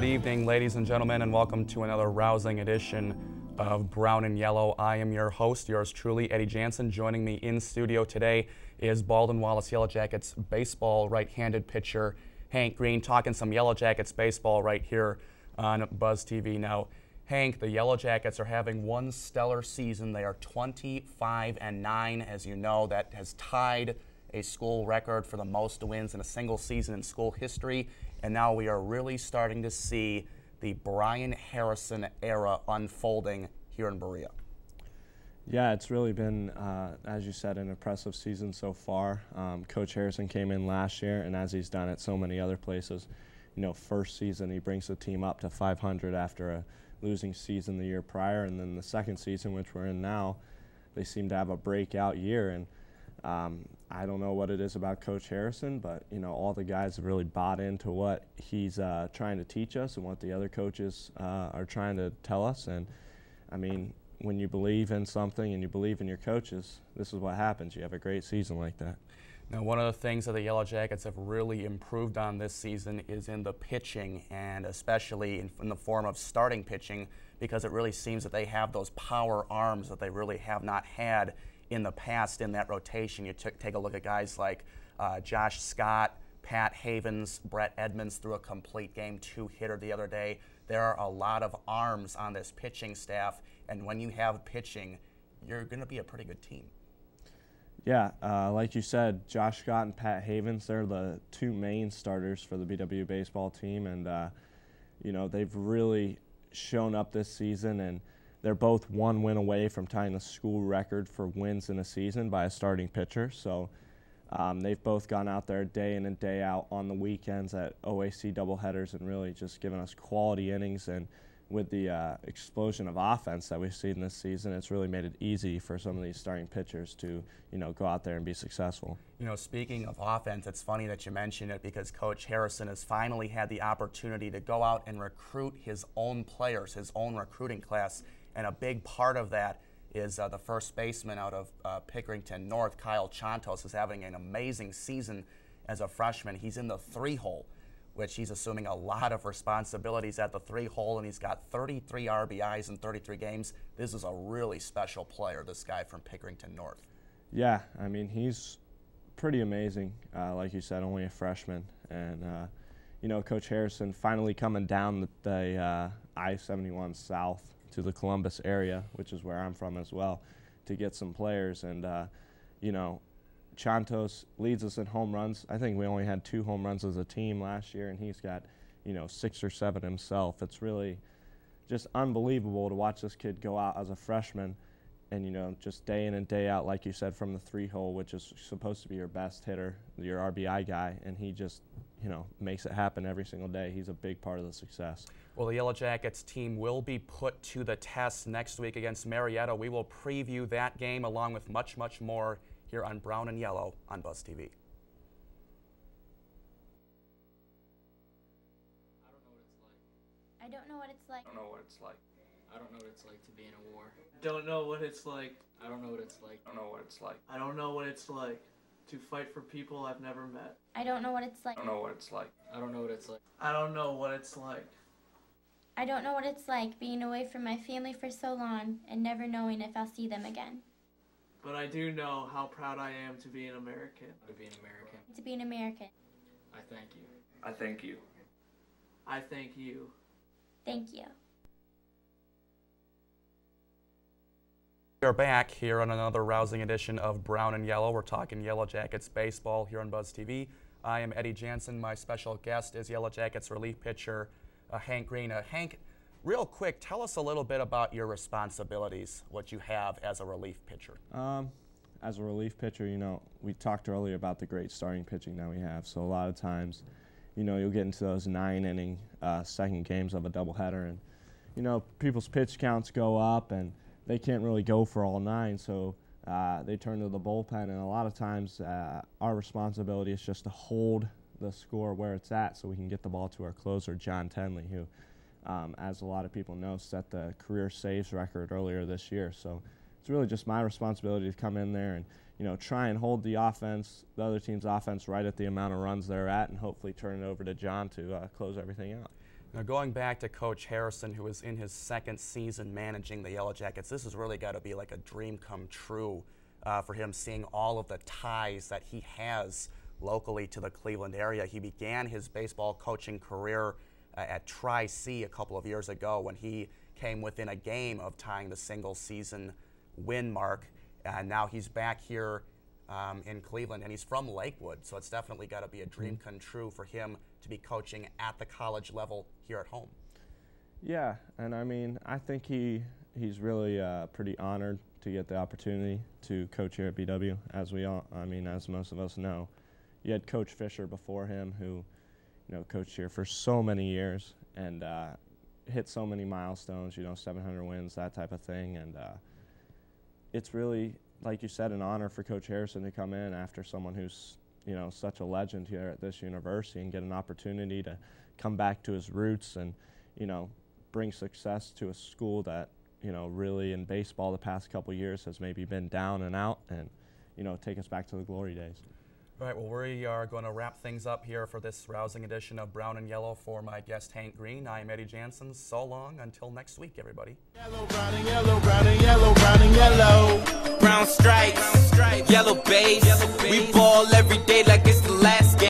evening, ladies and gentlemen, and welcome to another rousing edition of Brown and Yellow. I am your host, yours truly, Eddie Jansen. Joining me in studio today is Baldwin Wallace Yellow Jackets baseball right-handed pitcher Hank Green, talking some Yellow Jackets baseball right here on Buzz TV. Now, Hank, the Yellow Jackets are having one stellar season. They are 25-9, as you know. That has tied a school record for the most wins in a single season in school history. And now we are really starting to see the Brian Harrison era unfolding here in Berea. Yeah, it's really been, as you said, an impressive season so far. Coach Harrison came in last year, and as he's done at so many other places, you know, first season he brings the team up to 500 after a losing season the year prior, and then the second season, which we're in now, they seem to have a breakout year. And I don't know what it is about Coach Harrison, but you know, all the guys have really bought into what he's trying to teach us and what the other coaches are trying to tell us. And I mean, when you believe in something and you believe in your coaches, this is what happens. You have a great season like that. Now, one of the things that the Yellow Jackets have really improved on this season is in the pitching, and especially in the form of starting pitching, because it really seems that they have those power arms that they really have not had in the past in that rotation. You take a look at guys like Josh Scott, Pat Havens, Brett Edmonds threw a complete game 2-hitter the other day. There are a lot of arms on this pitching staff, and when you have pitching, you're going to be a pretty good team. Yeah, like you said, Josh Scott and Pat Havens, they're the two main starters for the BW baseball team, and you know, they've really shown up this season, and they're both one win away from tying the school record for wins in a season by a starting pitcher. So they've both gone out there day in and day out on the weekends at OAC doubleheaders and really just given us quality innings. And with the explosion of offense that we've seen this season, it's really made it easy for some of these starting pitchers to, you know, go out there and be successful. You know, speaking of offense, it's funny that you mention it because Coach Harrison has finally had the opportunity to go out and recruit his own players, his own recruiting class. And a big part of that is the first baseman out of Pickerington North, Kyle Chantos, is having an amazing season as a freshman. He's in the 3-hole, which he's assuming a lot of responsibilities at the 3-hole, and he's got 33 RBIs in 33 games. This is a really special player, this guy from Pickerington North. Yeah, I mean, he's pretty amazing. Like you said, only a freshman. And, you know, Coach Harrison finally coming down the I-71 South to the Columbus area, which is where I'm from as well, to get some players. And, you know, Chantos leads us in home runs. I think we only had 2 home runs as a team last year, and he's got, you know, 6 or 7 himself. It's really just unbelievable to watch this kid go out as a freshman and, you know, just day in and day out, like you said, from the 3-hole, which is supposed to be your best hitter, your RBI guy, and he just, you know, makes it happen every single day. He's a big part of the success. Well, the Yellow Jackets team will be put to the test next week against Marietta. We will preview that game along with much, much more here on Brown and Yellow on Buzz TV. I don't know what it's like. I don't know what it's like. I don't know what it's like to be in a war. Don't know what it's like. I don't know what it's like. I don't know what it's like. I don't know what it's like to fight for people I've never met. I don't know what it's like. I don't know what it's like. I don't know what it's like. I don't know what it's like. I don't know what it's like being away from my family for so long and never knowing if I'll see them again. But I do know how proud I am to be an American. To be an American. To be an American. I thank you. I thank you. I thank you. Thank you. We are back here on another rousing edition of Brown and Yellow. We're talking Yellow Jackets baseball here on Buzz TV. I am Eddie Jansen. My special guest is Yellow Jackets relief pitcher Hank Green. Hank, real quick, tell us a little bit about your responsibilities, what you have as a relief pitcher. As a relief pitcher, you know, we talked earlier about the great starting pitching that we have. So a lot of times, you know, you'll get into those 9-inning second games of a doubleheader, and, you know, people's pitch counts go up, and they can't really go for all 9, so they turn to the bullpen, and a lot of times our responsibility is just to hold the score where it's at so we can get the ball to our closer, John Tenley, who, as a lot of people know, set the career saves record earlier this year. So it's really just my responsibility to come in there and, you know, try and hold the offense, the other team's offense, right at the amount of runs they're at, and hopefully turn it over to John to close everything out. Now, going back to Coach Harrison, who is in his second season managing the Yellow Jackets, this has really got to be like a dream come true for him, seeing all of the ties that he has locally to the Cleveland area. He began his baseball coaching career at Tri-C a couple of years ago when he came within a game of tying the single-season win mark. And now he's back here in Cleveland, and he's from Lakewood, so it's definitely got to be a dream come true for him to be coaching at the college level here at home. Yeah, and I mean, I think he's really pretty honored to get the opportunity to coach here at BW. As most of us know, you had Coach Fisher before him, who coached here for so many years and hit so many milestones. 700 wins, that type of thing, and it's really, like you said, an honor for Coach Harrison to come in after someone who's such a legend here at this university and get an opportunity to come back to his roots and bring success to a school that really in baseball the past couple years has maybe been down and out, and take us back to the glory days. All right, well, we are going to wrap things up here for this rousing edition of Brown and Yellow. For my guest, Hank Green, I'm Eddie Jansen. So long, until next week, everybody. Yellow, brown and yellow, brown and yellow, brown and yellow. Brown stripes, yellow base. We ball every day like it's the last game.